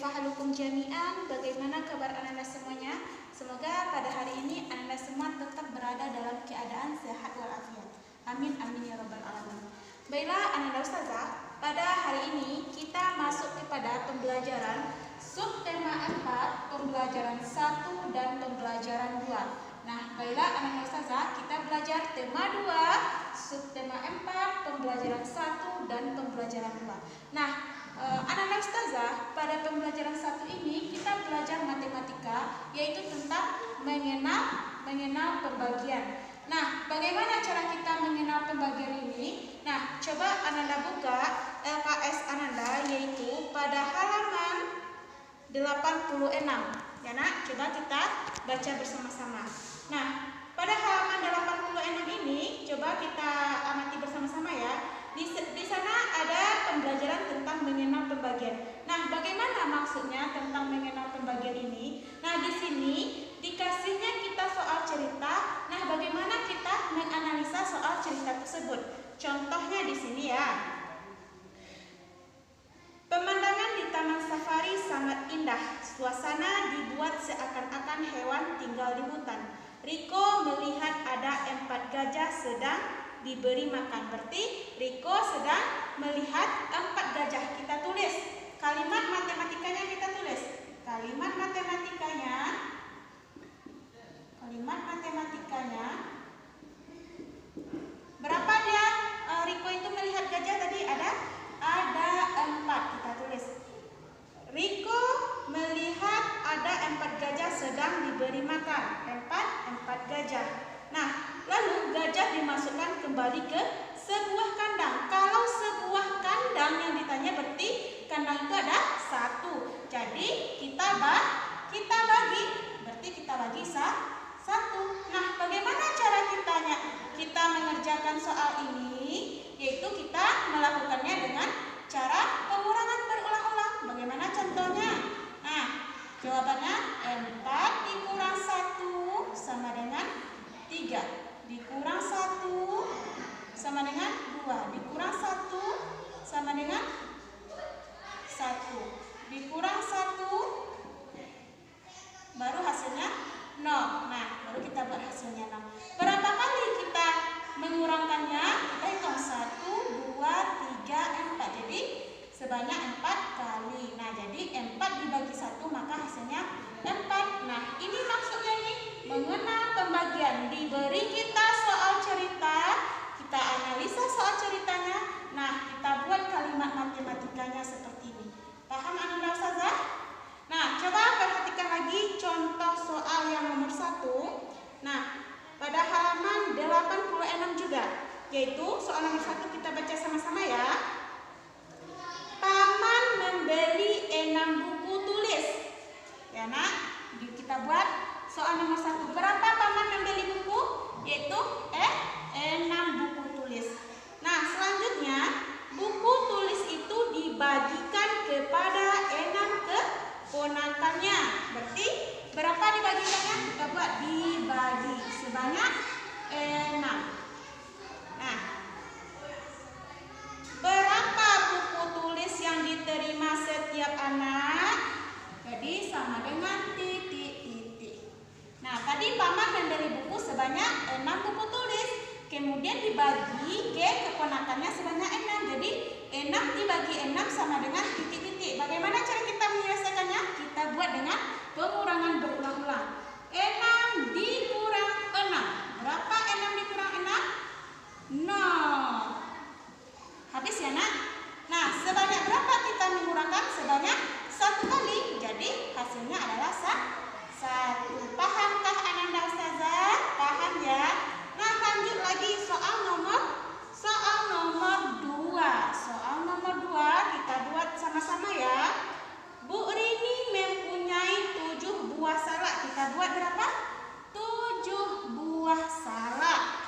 Kaifa halukum jami'an? Bagaimana kabar Anda semuanya? Semoga pada hari ini Anda semua tetap berada dalam keadaan sehat walafiat. Amin amin ya rabbal alamin. Baiklah Anda Ustazah, pada hari ini kita masuk kepada pembelajaran subtema 4, pembelajaran 1 dan pembelajaran 2. Nah, baiklah Anda Ustazah, kita belajar tema 2, subtema 4, pembelajaran 1 dan pembelajaran 2. Nah, anak-anak Ustazah, pada pembelajaran 1 ini kita belajar matematika, yaitu tentang mengenal pembagian. Nah, bagaimana cara kita mengenal pembagian ini? Nah, coba Ananda buka LKS Ananda, yaitu pada halaman 86. Ya nak, coba kita baca bersama-sama. Nah, pada halaman 86 ini, coba kita amati bersama-sama ya. Di sana ada pembelajaran tentang mengenal pembagian. Nah, bagaimana maksudnya tentang mengenal pembagian ini? Nah, di sini dikasihnya kita soal cerita. Nah, bagaimana kita menganalisa soal cerita tersebut? Contohnya di sini ya. Pemandangan di Taman Safari sangat indah. Suasana dibuat seakan-akan hewan tinggal di hutan. Riko melihat ada 4 gajah sedang diberi makan. Berarti Riko sedang melihat 4 gajah. Kita tulis kalimat matematikanya, kita tulis kalimat matematikanya berapa dia Riko itu melihat gajah tadi? Ada 4. Kita tulis Riko melihat ada 4 gajah sedang diberi makan. 4 gajah. Nah, lalu gajah dimasukkan kembali ke sebuah kandang. Kalau sebuah kandang yang ditanya berarti kandang itu ada 1. Jadi kita bagi. Berarti kita bagi 1. Nah, bagaimana cara kita mengerjakan soal ini? Yaitu kita melakukannya dengan cara pengurangan berulang-ulang. Bagaimana contohnya? Nah, jawabannya 4 dikurang 1 sama dengan 3, dikurang 1 sama dengan 2, dikurang 1 sama dengan 1, dikurang 1 baru hasilnya 0. Nah, baru kita buat hasilnya 0. Berapa kali kita mengurangkannya? Kita hitung 1, 2, 3, 4. Jadi sebanyak 4 kali. Nah, jadi 4 dibagi 1 maka hasilnya 4. Nah, ini maksudnya ini mengenal pembagian. Diberi kita soal cerita, kita analisa soal ceritanya. Nah, kita buat kalimat matematikanya seperti ini. Paham Anda Ustazah? Nah, coba perhatikan lagi contoh soal yang nomor 1. Nah, pada halaman 86 juga, yaitu soal nomor 1 kita baca sama-sama ya. Paman membeli 6 buku tulis. Ya nak, kita buat soal nomor 1. Berapa paman membeli buku? Yaitu 6 buku tulis. Nah, selanjutnya buku tulis itu dibagikan kepada 6 keponakannya. Berarti berapa dibagikannya? Kita buat dibagi sebanyak 6. Nah, berapa buku tulis yang diterima setiap anak? Jadi sama dengan titik-titik. Nah, tadi paman membeli buku sebanyak 6 buku tulis. Kemudian dibagi ke keponakannya sebanyak 6. Jadi 6 dibagi 6 sama dengan titik-titik. Bagaimana cara kita menyelesaikannya? Kita buat dengan pengurangan berulang-ulang. 6 dikurang 6. Berapa 6 dikurang 6? 0. Habis ya nak? Nah, sebanyak berapa kita mengurangkan? Sebanyak 1 kali. Jadi hasilnya adalah 1. Pahamkah Ananda Ustazah? Paham ya? Nah, lanjut lagi soal nomor 2. Soal nomor 2 kita buat sama-sama ya. Bu Rini mempunyai 7 buah salak. Kita buat berapa? 7 buah salak.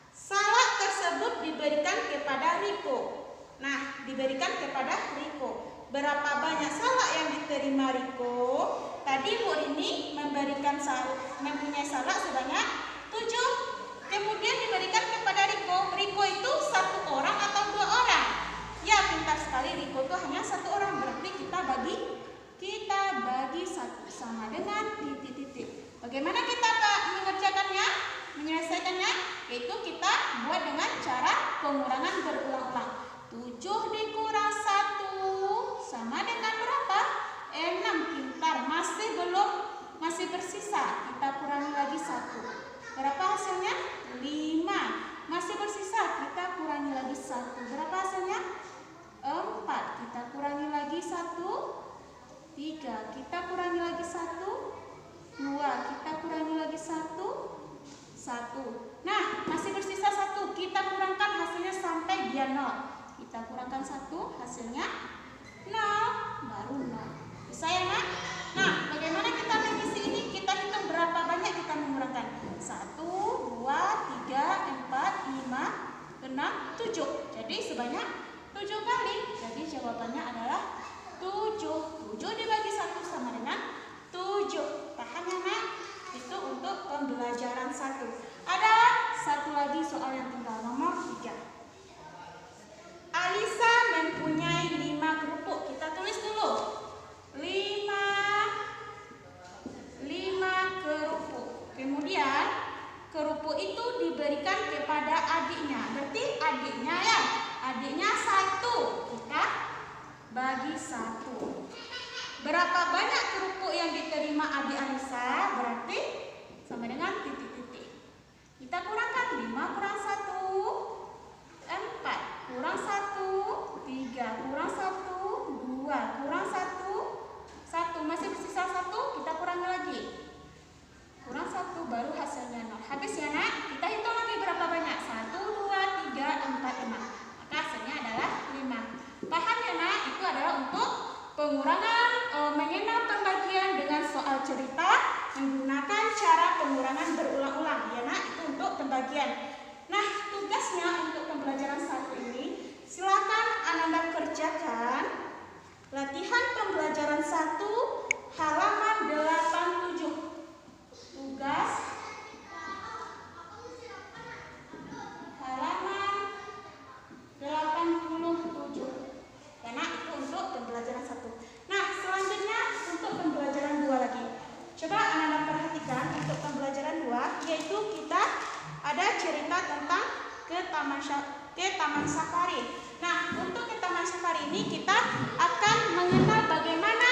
Salak tersebut diberikan kepada Riko. Nah, diberikan kepada Riko. Berapa banyak salak yang diterima Riko? Tadi Bu Rini mempunyai salak sebanyak 7. Kemudian diberikan kepada Riko. Riko itu 1 orang atau 2 orang? Ya, pintar sekali. Riko itu hanya 1 orang. Berarti kita bagi sama dengan titik-titik. Bagaimana kita mengerjakannya, menyelesaikannya? Yaitu kita buat dengan cara pengurangan berulang-ulang. 7 dikurang 1 sama dengan berapa? 6. Pintar, masih bersisa. Kita kurangi lagi 1. Berapa hasilnya? 5. Masih bersisa, kita kurangi lagi 1. Berapa hasilnya? 4. Kita kurangi lagi 1. 3. Kita kurangi lagi 1. 2. Kita kurangi lagi 1. 1. Nah, masih bersisa 1. Kita kurangkan hasilnya sampai dia 0. Kita kurangkan 1, hasilnya 0. Baru 0. Bisa ya, Nak? Nah, bagaimana kita mengisi ini? Kita hitung berapa banyak kita mengurangkan. 1, 2, 3, 4, 5, 6, 7. Jadi sebanyak 7 kali. Jadi jawabannya adalah 7. 7 dibagi 1 sama dengan 7. Paham ya, Nak? Itu untuk pembelajaran 1. Ada satu lagi soal yang tinggal, nomor 3. Alisa mempunyai 5 kerupuk. Kita tulis dulu. 5 kerupuk. Kemudian kerupuk itu diberikan kepada adiknya. Berarti adiknya ya. Adiknya 1. Kita bagi 1. Berapa banyak kerupuk yang diterima adik Alisa? Berarti sama dengan titik-titik. Kita kurangkan 5 kurang 1, 4 kurang 1, 3 kurang 1, 2 kurang 1, 1. Masih bersisa 1, kita kurangi lagi. Kurang 1, baru hasilnya 0. Habis ya, Nak? Kita hitung lagi berapa banyak. 1, 2, 3, 4, 5. Maka hasilnya adalah 5. Paham ya, Nak? Itu adalah untuk pengurangan mengenal pembagian dengan soal cerita menggunakan cara pengurangan berulang-ulang. Ya, Nak? Itu untuk pembagian. Nah, tugasnya untuk pembelajaran 1 ini, silakan Ananda kerjakan latihan pembelajaran 1 halaman 87. Tugas halaman 87. Karena itu untuk pembelajaran 1. Nah, selanjutnya untuk pembelajaran 2 lagi. Coba Ananda perhatikan untuk pembelajaran 2, yaitu kita ada cerita tentang ke taman safari. Nah, untuk ke taman safari ini kita akan mengenal bagaimana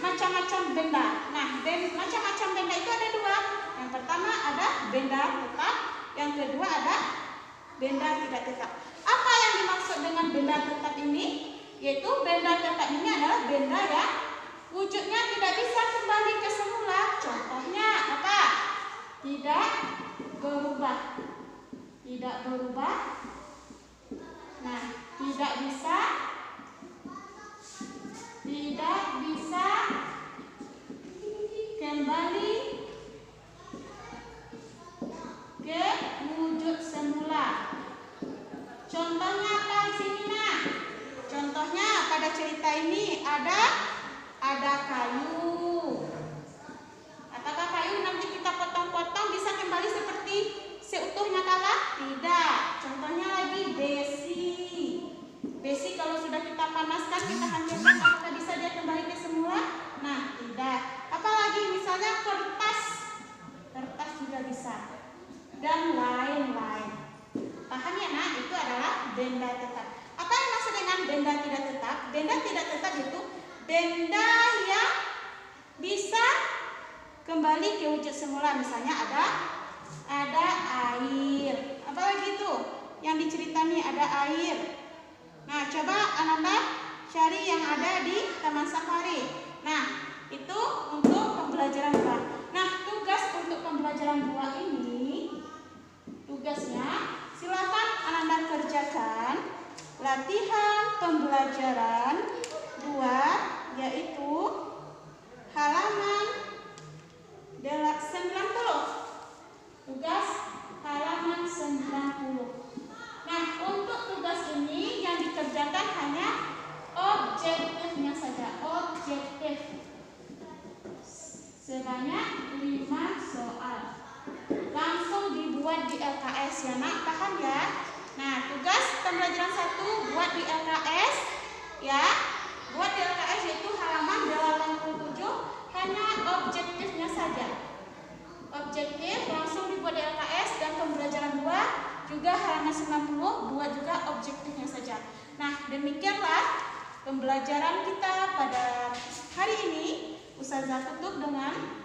macam-macam benda. Nah, macam-macam benda itu ada 2. Yang pertama ada benda tetap, yang kedua ada benda tidak tetap. Apa yang dimaksud dengan benda tetap ini? Yaitu benda tetap ini adalah benda yang wujudnya tidak bisa kembali ke semula. Contohnya apa? Tidak berubah. Tidak berubah. Nah, tidak bisa kembali ke wujud semula. Contohnya apa di sini, Nak? Contohnya pada cerita ini ada kayu. Apakah kayu nanti kita potong-potong bisa kembali seperti seutuhnya kala? Tidak. Contohnya lagi besi. Besi kalau sudah kita panaskan, kita hancurkan, apakah bisa dia kembali ke semula? Nah, tidak. Apalagi misalnya kertas. Kertas juga bisa. Dan lain-lain. Paham ya, Nak? Itu adalah benda tetap. Apa yang maksud dengan benda tidak tetap? Benda tidak tetap itu benda yang bisa kembali ke wujud semula. Misalnya ada air. Apalagi itu yang diceritani ada air. Nah, coba Ananda cari yang ada di taman safari. Nah, itu untuk pembelajaran 2. Nah, tugas untuk pembelajaran 2 ini, tugasnya silakan Ananda kerjakan latihan pembelajaran 2, yaitu halaman 90. Tugas halaman 90. Nah, untuk tugas ini yang dikerjakan hanya objektifnya saja. Objektif. Sebanyak 5 soal. Langsung dibuat di LKS ya, Nak. Paham ya? Nah, tugas pembelajaran 1 buat di LKS ya. Buat di LKS yaitu halaman 87, hanya objektifnya saja. Objektif langsung dibuat di LKS, dan pembelajaran 2 juga halaman 90, buat juga objektifnya saja. Nah, demikianlah pembelajaran kita pada hari ini. Ustazah tutup dengan